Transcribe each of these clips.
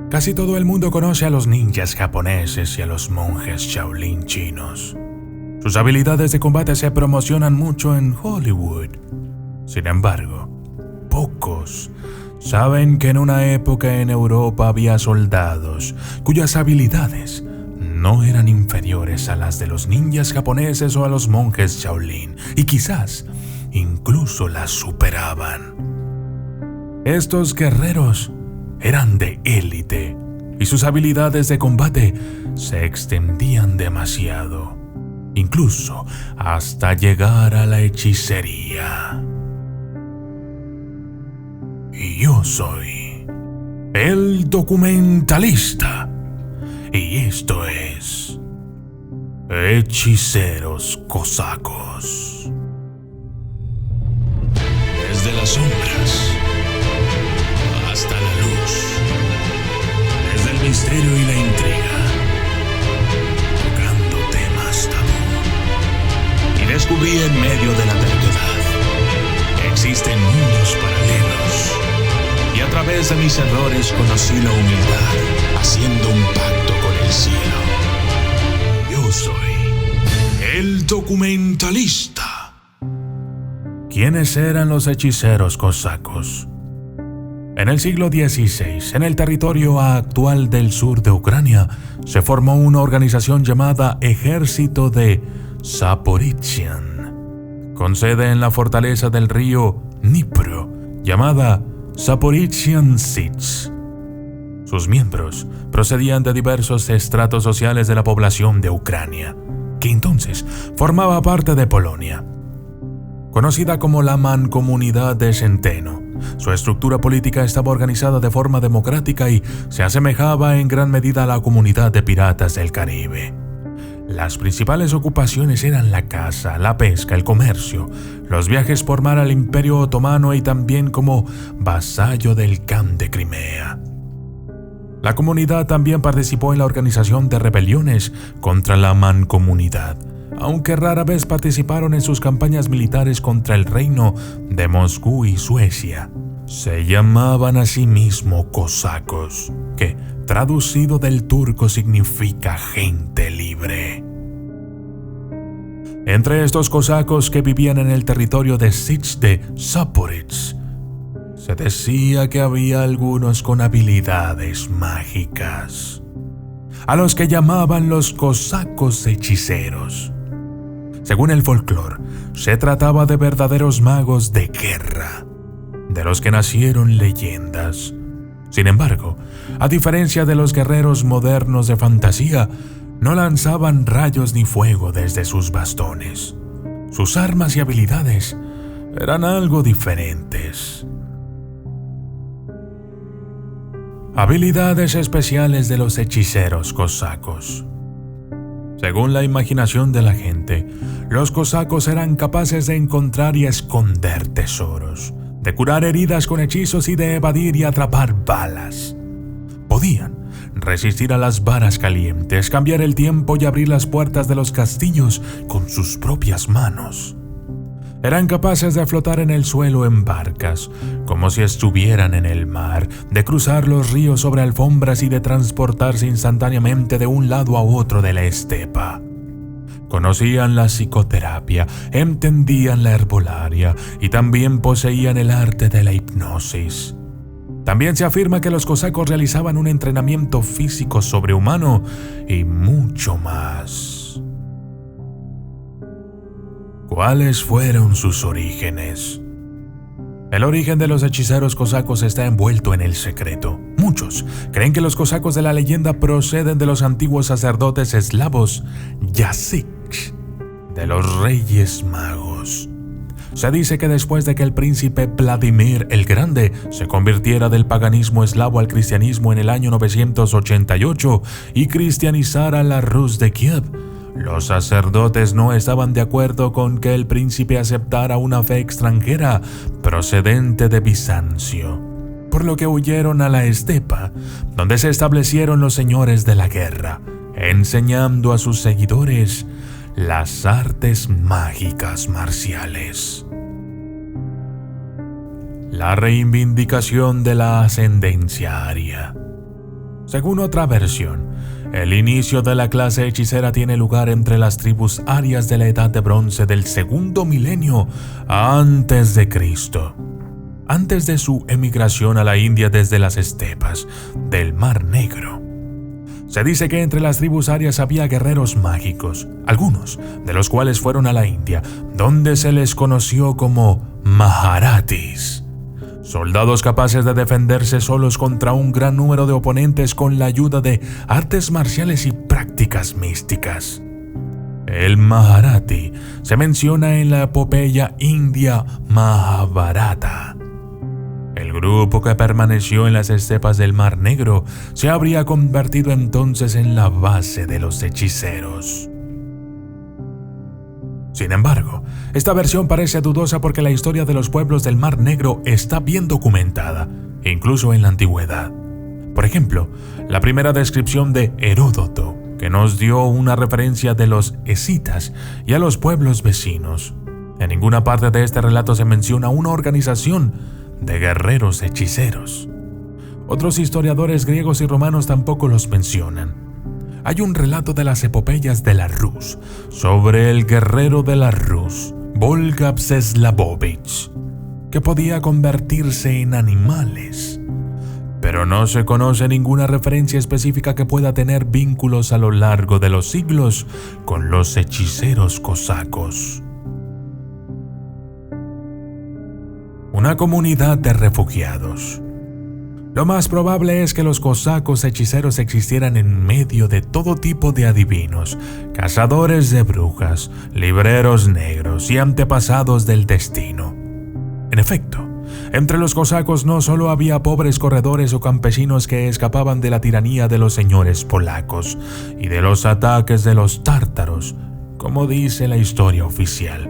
Casi todo el mundo conoce a los ninjas japoneses y a los monjes Shaolin chinos. Sus habilidades de combate se promocionan mucho en Hollywood. Sin embargo, pocos saben que en una época en Europa había soldados cuyas habilidades no eran inferiores a las de los ninjas japoneses o a los monjes Shaolin, y quizás incluso las superaban. Estos guerreros eran de élite y sus habilidades de combate se extendían demasiado, incluso hasta llegar a la hechicería. Y yo soy el documentalista, y esto es Hechiceros Cosacos. Desde las sombras hasta la luz, desde el misterio y la intriga, tocando temas tabú. Y descubrí en medio de la verdad que existen mundos paralelos, y a través de mis errores conocí la humildad, haciendo un pacto con el cielo. Yo soy el documentalista. ¿Quiénes eran los hechiceros cosacos? En el siglo XVI, en el territorio actual del sur de Ucrania, se formó una organización llamada Ejército de Zaporizhian, con sede en la fortaleza del río Dnipro, llamada Zaporizhian Sich. Sus miembros procedían de diversos estratos sociales de la población de Ucrania, que entonces formaba parte de Polonia. Conocida como la Mancomunidad de Centeno, su estructura política estaba organizada de forma democrática y se asemejaba en gran medida a la comunidad de piratas del Caribe. Las principales ocupaciones eran la caza, la pesca, el comercio, los viajes por mar al Imperio Otomano y también como vasallo del Khan de Crimea. La comunidad también participó en la organización de rebeliones contra la Mancomunidad, aunque rara vez participaron en sus campañas militares contra el reino de Moscú y Suecia. Se llamaban a sí mismos cosacos, que traducido del turco significa gente libre. Entre estos cosacos que vivían en el territorio de Sich de Zaporizhzhia, se decía que había algunos con habilidades mágicas, a los que llamaban los cosacos hechiceros. Según el folclore, se trataba de verdaderos magos de guerra, de los que nacieron leyendas. Sin embargo, a diferencia de los guerreros modernos de fantasía, no lanzaban rayos ni fuego desde sus bastones. Sus armas y habilidades eran algo diferentes. Habilidades especiales de los hechiceros cosacos. Según la imaginación de la gente, los cosacos eran capaces de encontrar y esconder tesoros, de curar heridas con hechizos y de evadir y atrapar balas. Podían resistir a las varas calientes, cambiar el tiempo y abrir las puertas de los castillos con sus propias manos. Eran capaces de flotar en el suelo en barcas, como si estuvieran en el mar, de cruzar los ríos sobre alfombras y de transportarse instantáneamente de un lado a otro de la estepa. Conocían la psicoterapia, entendían la herbolaria y también poseían el arte de la hipnosis. También se afirma que los cosacos realizaban un entrenamiento físico sobrehumano y mucho más. ¿Cuáles fueron sus orígenes? El origen de los hechiceros cosacos está envuelto en el secreto. Muchos creen que los cosacos de la leyenda proceden de los antiguos sacerdotes eslavos Yazyk, de los Reyes Magos. Se dice que después de que el príncipe Vladimir el Grande se convirtiera del paganismo eslavo al cristianismo en el año 988 y cristianizara la Rus de Kiev, los sacerdotes no estaban de acuerdo con que el príncipe aceptara una fe extranjera procedente de Bizancio, por lo que huyeron a la estepa, donde se establecieron los señores de la guerra, enseñando a sus seguidores las artes mágicas marciales. La reivindicación de la ascendencia aria. Según otra versión, el inicio de la clase hechicera tiene lugar entre las tribus arias de la Edad de Bronce del segundo milenio antes de Cristo, antes de su emigración a la India desde las estepas del Mar Negro. Se dice que entre las tribus arias había guerreros mágicos, algunos de los cuales fueron a la India, donde se les conoció como Maharatis. Soldados capaces de defenderse solos contra un gran número de oponentes con la ayuda de artes marciales y prácticas místicas. El Maharati se menciona en la epopeya india Mahabharata. El grupo que permaneció en las estepas del Mar Negro se habría convertido entonces en la base de los hechiceros. Sin embargo, esta versión parece dudosa porque la historia de los pueblos del Mar Negro está bien documentada, incluso en la antigüedad. Por ejemplo, la primera descripción de Heródoto, que nos dio una referencia de los escitas y a los pueblos vecinos. En ninguna parte de este relato se menciona una organización de guerreros hechiceros. Otros historiadores griegos y romanos tampoco los mencionan. Hay un relato de las epopeyas de la Rus sobre el guerrero de la Rus, Volga Vseslavovic, que podía convertirse en animales. Pero no se conoce ninguna referencia específica que pueda tener vínculos a lo largo de los siglos con los hechiceros cosacos. Una comunidad de refugiados. Lo más probable es que los cosacos hechiceros existieran en medio de todo tipo de adivinos, cazadores de brujas, libreros negros y antepasados del destino. En efecto, entre los cosacos no solo había pobres corredores o campesinos que escapaban de la tiranía de los señores polacos y de los ataques de los tártaros, como dice la historia oficial.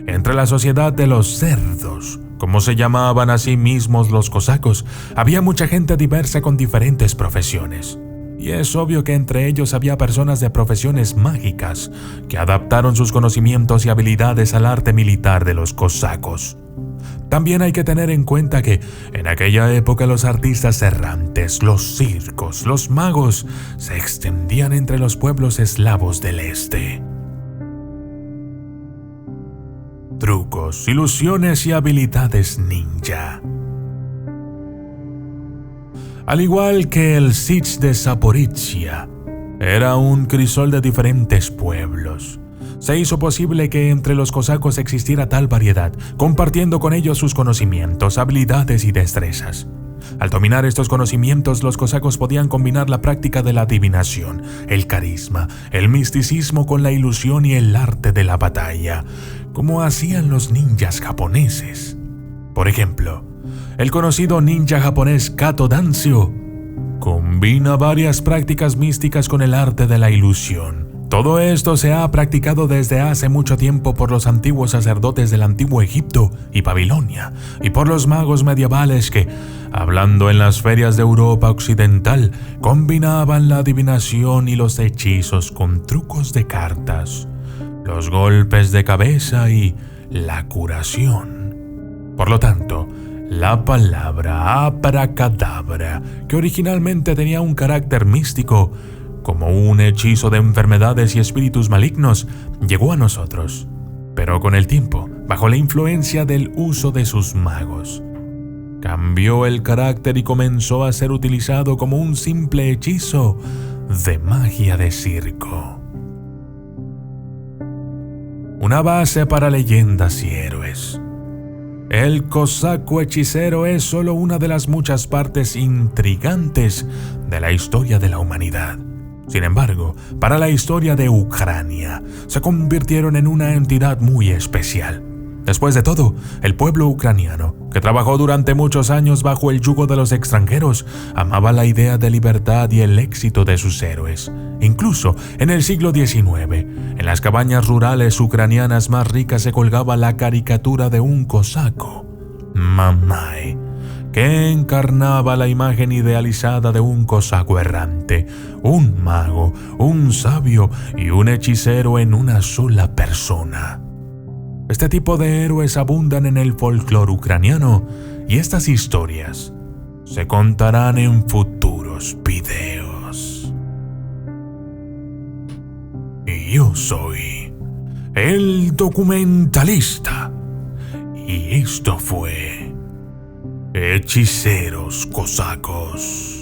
Entre la sociedad de los cerdos, como se llamaban a sí mismos los cosacos, había mucha gente diversa con diferentes profesiones. Y es obvio que entre ellos había personas de profesiones mágicas que adaptaron sus conocimientos y habilidades al arte militar de los cosacos. También hay que tener en cuenta que en aquella época los artistas errantes, los circos, los magos se extendían entre los pueblos eslavos del este. Trucos, ilusiones y habilidades ninja. Al igual que el Sich de Zaporizhia, era un crisol de diferentes pueblos. Se hizo posible que entre los cosacos existiera tal variedad, compartiendo con ellos sus conocimientos, habilidades y destrezas. Al dominar estos conocimientos, los cosacos podían combinar la práctica de la adivinación, el carisma, el misticismo con la ilusión y el arte de la batalla, como hacían los ninjas japoneses. Por ejemplo, el conocido ninja japonés Kato Danzio combina varias prácticas místicas con el arte de la ilusión. Todo esto se ha practicado desde hace mucho tiempo por los antiguos sacerdotes del antiguo Egipto y Babilonia, y por los magos medievales que, hablando en las ferias de Europa occidental, combinaban la adivinación y los hechizos con trucos de cartas, los golpes de cabeza y la curación. Por lo tanto, la palabra abracadabra, que originalmente tenía un carácter místico, como un hechizo de enfermedades y espíritus malignos, llegó a nosotros, pero con el tiempo, bajo la influencia del uso de sus magos, cambió el carácter y comenzó a ser utilizado como un simple hechizo de magia de circo. Una base para leyendas y héroes. El cosaco hechicero es solo una de las muchas partes intrigantes de la historia de la humanidad. Sin embargo, para la historia de Ucrania, se convirtieron en una entidad muy especial. Después de todo, el pueblo ucraniano, que trabajó durante muchos años bajo el yugo de los extranjeros, amaba la idea de libertad y el éxito de sus héroes. Incluso en el siglo XIX, en las cabañas rurales ucranianas más ricas se colgaba la caricatura de un cosaco, Mamai, que encarnaba la imagen idealizada de un cosaco errante, un mago, un sabio y un hechicero en una sola persona. Este tipo de héroes abundan en el folclore ucraniano y estas historias se contarán en futuros nuevos videos. Y yo soy el documentalista. Y esto fue Hechiceros Cosacos.